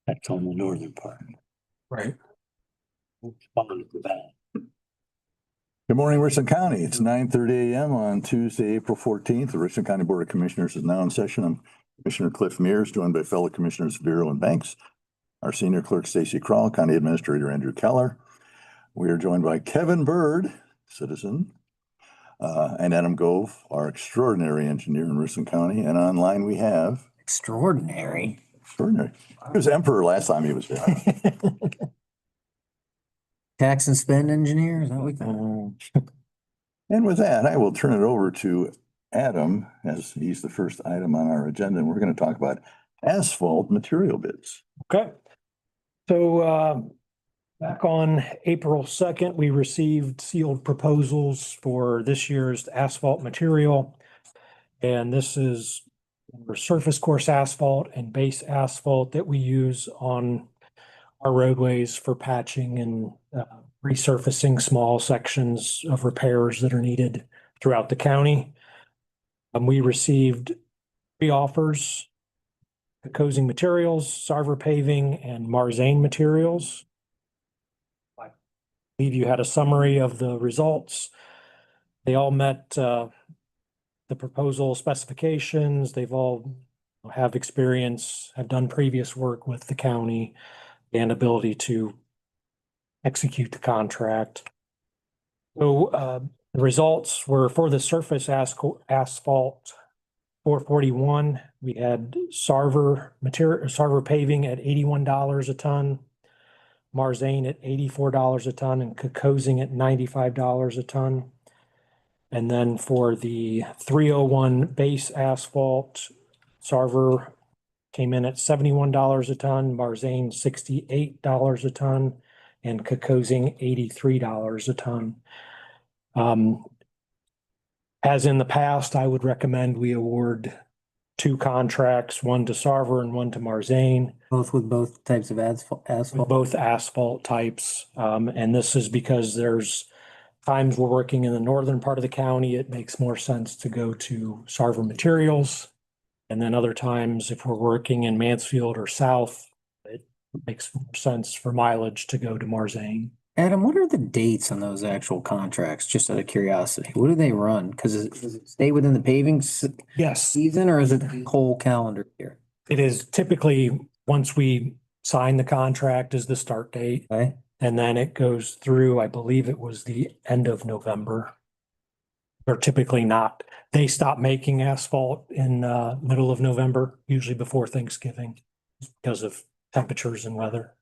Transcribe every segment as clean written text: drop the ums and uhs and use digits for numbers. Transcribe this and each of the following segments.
That's on the northern part. Right. Following the back. Good morning, Richland County. It's 9:30 a.m. on Tuesday, April 14th. The Richland County Board of Commissioners is now in session. I'm Commissioner Cliff Mears, joined by fellow Commissioners Vero and Banks, our Senior Clerk Stacy Kroll, County Administrator Andrew Keller. We are joined by Kevin Bird, citizen, and Adam Gove, our extraordinary engineer in Richland County. And online we have Extraordinary. extraordinary. He was emperor last time he was there. Tax and spend engineer, is that what we call And with that, I will turn it over to Adam, as he's the first item on our agenda, and we're going to talk about asphalt material bids. Okay. So back on April 2nd, we received sealed proposals for this year's asphalt material. And this is for surface course asphalt and base asphalt that we use on our roadways for patching and resurfacing small sections of repairs that are needed throughout the county. We received 3 offers: Cozing Materials, Sarver Paving, and Marzane Materials. I believe you had a summary of the results. They all met the proposal specifications. They've all have experience, have done previous work with the county and ability to execute the contract. So the results were for the surface asphalt 441. We had Sarver Paving at $81 a ton, Marzane at $84 a ton, and Cozing at $95 a ton. And then for the 301 base asphalt, Sarver came in at $71 a ton, Marzane $68 a ton, and Cozing $83 a ton. As in the past, I would recommend we award 2 contracts, one to Sarver and one to Marzane. both with both types of asphalt? With both asphalt types. And this is because there's times we're working in the northern part of the county, it makes more sense to go to Sarver Materials. And then other times, if we're working in Mansfield or south, it makes more sense for mileage to go to Marzane. Adam, what are the dates on those actual contracts? Just out of curiosity, what do they run? Because does it stay within the paving Yes, season, or is it the whole calendar year? it is typically once we sign the contract is the start date. Okay, And then it goes through, I believe it was the end of November. They're typically not, they stop making asphalt in middle of November, usually before Thanksgiving, because of temperatures and weather.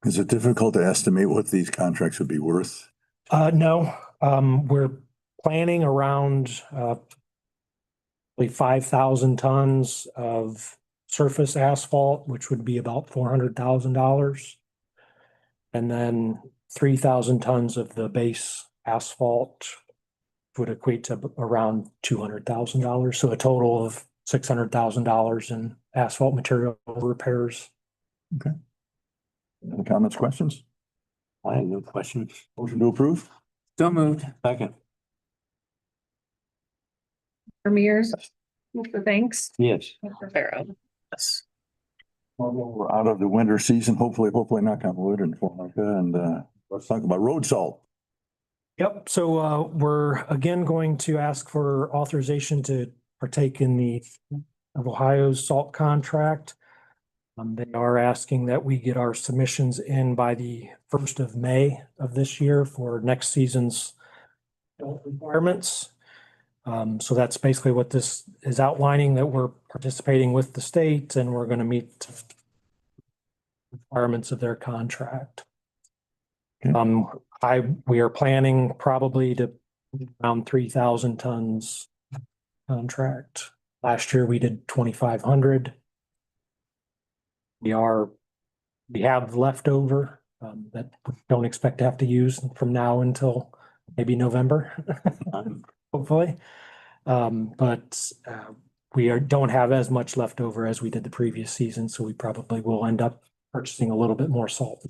Is it difficult to estimate what these contracts would be worth? No, we're planning around 5,000 tons of surface asphalt, which would be about $400,000. And then 3,000 tons of the base asphalt would equate to around $200,000. So a total of $600,000 in asphalt material repairs. Any comments, questions? I have no questions. Motion to approve? so moved. Second. Mr. Mears, Mr. Banks, Yes. Mr. Vero. Yes. Well, we're out of the winter season, hopefully knock on wood and let's talk about road salt. Yep, so we're again going to ask for authorization to partake in the of Ohio's salt contract. They are asking that we get our submissions in by the 1st of May of this year for next season's requirements. So that's basically what this is outlining, that we're participating with the state and we're going to meet requirements of their contract. Okay. We are planning probably to around 3,000 tons contract. Last year we did 2,500. We have leftover that we don't expect to have to use from now until maybe November, hopefully. But we don't have as much leftover as we did the previous season, so we probably will end up purchasing a little bit more salt.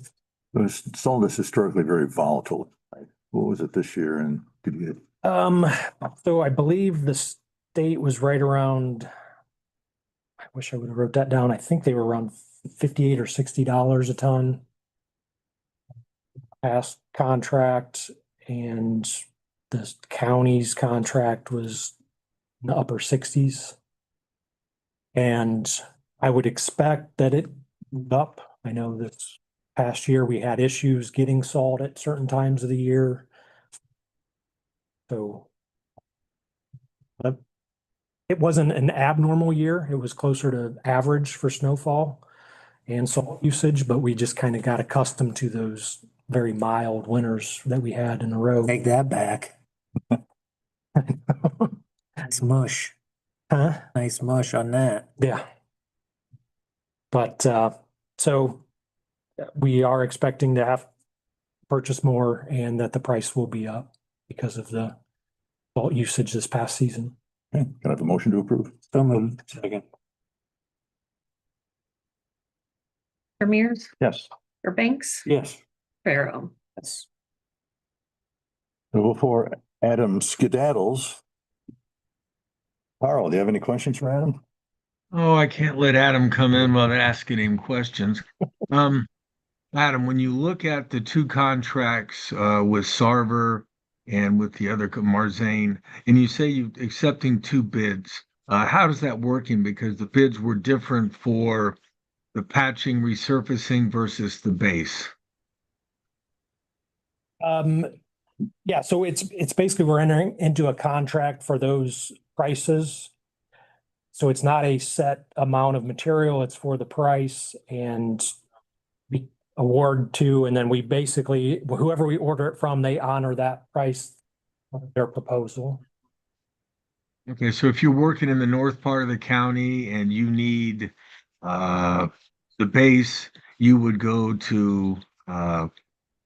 Salt is historically very volatile. Right? What was it this year? And did you get? So I believe the state was right around, I wish I would have wrote that down. I think they were around $58 or $60 a ton. Past contract, and the county's contract was in the upper sixties. And I would expect that it moved up. I know this past year we had issues getting salt at certain times of the year. So but it wasn't an abnormal year. It was closer to average for snowfall and salt usage, but we just kind of got accustomed to those very mild winters that we had in a row. Take that back. Nice mush. Huh? Nice mush on that. Yeah. But, so we are expecting to have purchase more and that the price will be up because of the salt usage this past season. Okay, can I have a motion to approve? So moved. Second. Mears, Yes. Banks, Yes. Pharaoh. Yes. So before Adam skedaddles. Carl, do you have any questions for Adam? Oh, I can't let Adam come in without asking him questions. Adam, when you look at the two contracts with Sarver and with the other Marzane, and you say you're accepting two bids, how does that working? Because the bids were different for the patching, resurfacing versus the base. Yeah, so it's basically we're entering into a contract for those prices. So it's not a set amount of material, it's for the price and we award to, and then we basically, whoever we order it from, they honor that price of their proposal. Okay, so if you're working in the north part of the county and you need the base, you would go to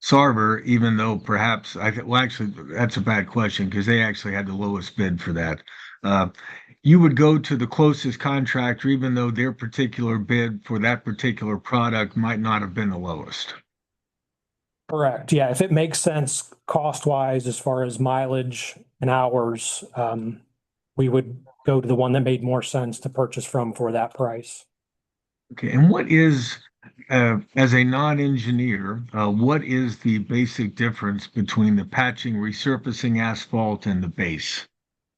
Sarver, even though perhaps well, actually, that's a bad question because they actually had the lowest bid for that. You would go to the closest contractor, even though their particular bid for that particular product might not have been the lowest. Correct. Yeah, if it makes sense cost-wise as far as mileage and hours, we would go to the one that made more sense to purchase from for that price. Okay, and what is, as a non-engineer, what is the basic difference between the patching, resurfacing asphalt and the base?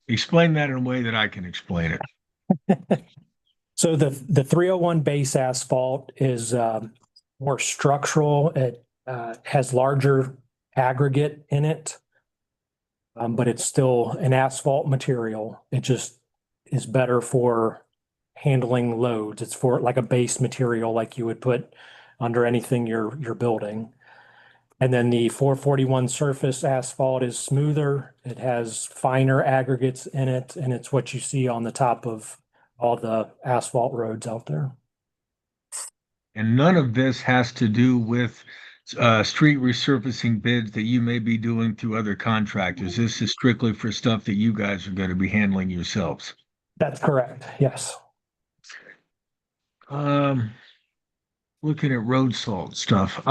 Explain that in a way that I can explain it. So the 301 base asphalt is more structural. It has larger aggregate in it, but it's still an asphalt material. It just is better for handling loads. It's for like a base material like you would put under anything you're building. And then the 441 surface asphalt is smoother. It has finer aggregates in it, and it's what you see on the top of all the asphalt roads out there. And none of this has to do with street resurfacing bids that you may be doing through other contractors. This is strictly for stuff that you guys are going to be handling yourselves. That's correct. Yes. Looking at road salt stuff.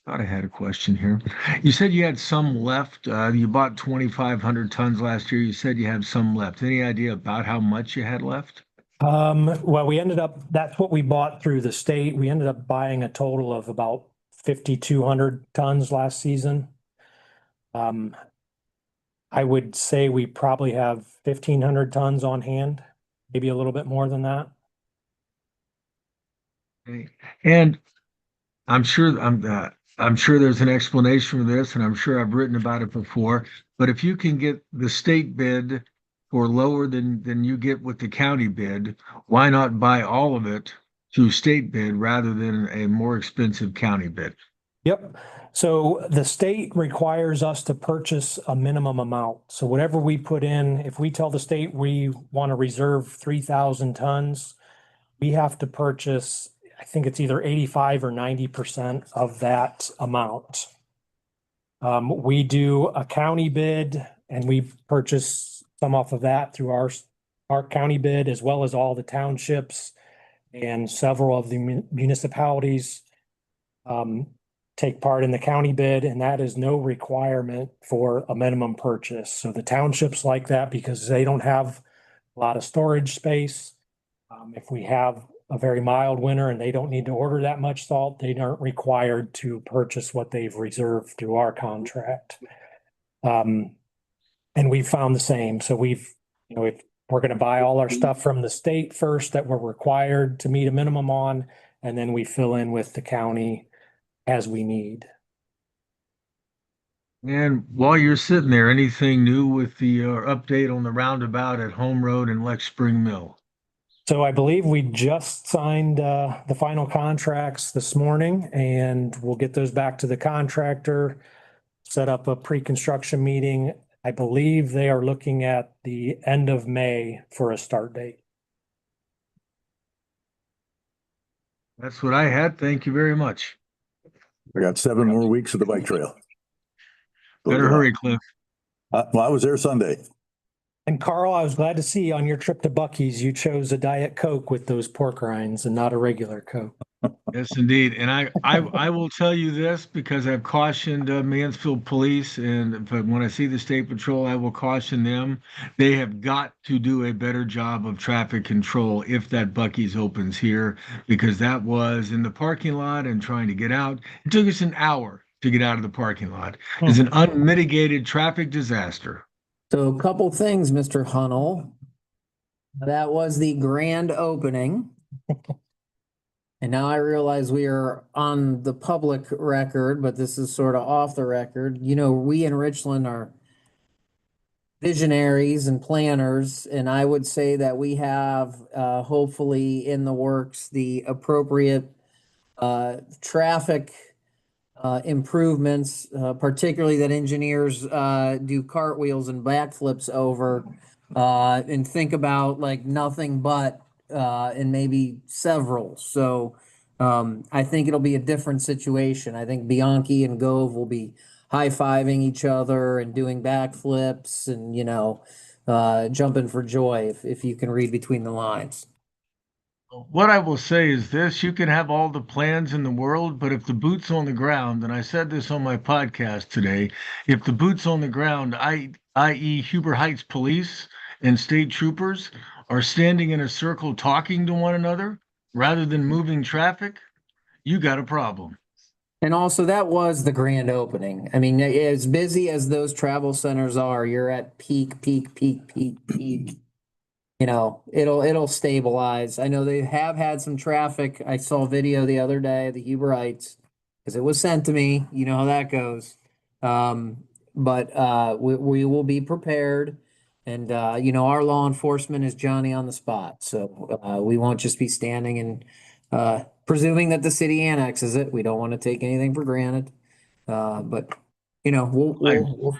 Thought I had a question here. You said you had some left. You bought 2,500 tons last year. You said you had some left. Any idea about how much you had left? Well, we ended up, that's what we bought through the state. We ended up buying a total of about 5,200 tons last season. I would say we probably have 1,500 tons on hand, maybe a little bit more than that. Okay. And I'm sure there's an explanation for this, and I'm sure I've written about it before. But if you can get the state bid for lower than you get with the county bid, why not buy all of it through state bid rather than a more expensive county bid? Yep. So the state requires us to purchase a minimum amount. So whatever we put in, if we tell the state we want to reserve 3,000 tons, we have to purchase, I think it's either 85 or 90% of that amount. We do a county bid and we purchase some off of that through our county bid, as well as all the townships and several of the municipalities take part in the county bid, and that is no requirement for a minimum purchase. So the townships like that because they don't have a lot of storage space. If we have a very mild winter and they don't need to order that much salt, they aren't required to purchase what they've reserved through our contract. And we've found the same. So if we're gonna buy all our stuff from the state first that we're required to meet a minimum on, and then we fill in with the county as we need. And while you're sitting there, anything new with the update on the roundabout at Home Road and Lex Spring Mill? So I believe we just signed the final contracts this morning, and we'll get those back to the contractor, set up a pre-construction meeting. I believe they are looking at the end of May for a start date. That's what I had. Thank you very much. I got 7 more weeks of the bike trail. Better hurry, Cliff. Well, I was there Sunday. And Carl, I was glad to see on your trip to Buc-ee's, you chose a Diet Coke with those pork rinds and not a regular Coke. Yes, indeed. And I will tell you this because I've cautioned Mansfield Police, but when I see the State Patrol, I will caution them. They have got to do a better job of traffic control if that Buc-ee's opens here, because that was in the parking lot and trying to get out. It took us an hour to get out of the parking lot. It's an unmitigated traffic disaster. So a couple things, Mr. Hunnell. That was the grand opening. And now I realize we are on the public record, but this is sort of off the record. You know, we in Richland are visionaries and planners, and I would say that we have hopefully in the works the appropriate traffic improvements, particularly that engineers do cartwheels and backflips over, and think about like nothing but and maybe several. So I think it'll be a different situation. I think Bianchi and Gove will be high-fiving each other and doing backflips and, jumping for joy if you can read between the lines. What I will say is this: you can have all the plans in the world, but if the boot's on the ground, and I said this on my podcast today, if the boot's on the ground, i.e. Huber Heights police and state troopers are standing in a circle talking to one another rather than moving traffic, you got a problem. And also that was the grand opening. I mean, as busy as those travel centers are, you're at peak. It'll stabilize. I know they have had some traffic. I saw a video the other day of the Huber Heights because it was sent to me. You know how that goes. But we will be prepared. And, our law enforcement is Johnny on the spot. So we won't just be standing and presuming that the city annexes it. We don't want to take anything for granted. But we'll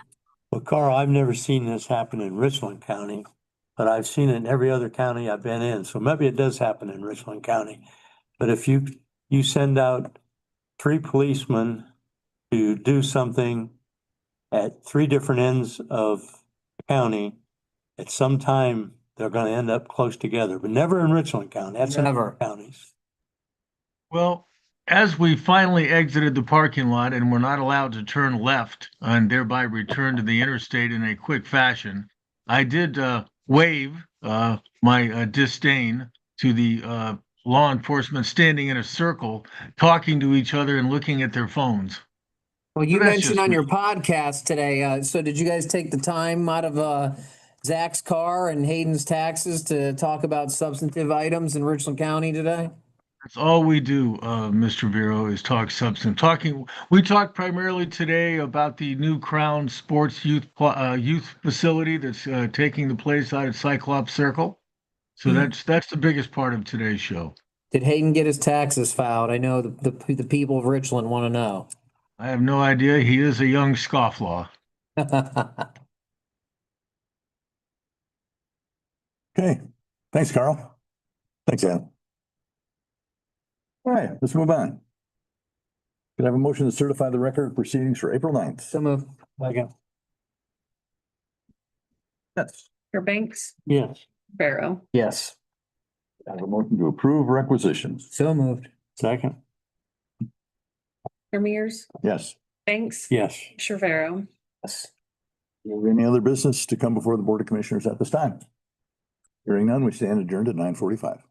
Well, Carl, I've never seen this happen in Richland County, but I've seen it in every other county I've been in. So maybe it does happen in Richland County. But if you send out 3 policemen to do something at 3 different ends of the county, at some time they're going to end up close together, but never in Richland County. That's in Never. other counties. Well, as we finally exited the parking lot and were not allowed to turn left and thereby return to the interstate in a quick fashion, I did wave my disdain to the law enforcement standing in a circle, talking to each other and looking at their phones. Well, you But that's mentioned just on me. your podcast today, so did you guys take the time out of Zach's car and Hayden's taxes to talk about substantive items in Richland County today? That's all we do, Mr. Vero, is talk substance. We talked primarily today about the new Crown Sports youth facility that's taking the place out at Cyclops Circle. So that's the biggest part of today's show. Did Hayden get his taxes filed? I know the people of Richland want to know. I have no idea. He is a young scofflaw. Okay, thanks, Carl. Thanks, Adam. All right, let's move on. Could I have a motion to certify the record of proceedings for April 9th? So moved. Second. Yes. Fairbanks, Yes. Barrow. Yes. I have a motion to approve requisitions. So moved. Second. Mears, Yes. Banks. Yes. Shavaro. Yes. Do you have any other business to come before the Board of Commissioners at this time? Hearing none, we stand adjourned at 9:45.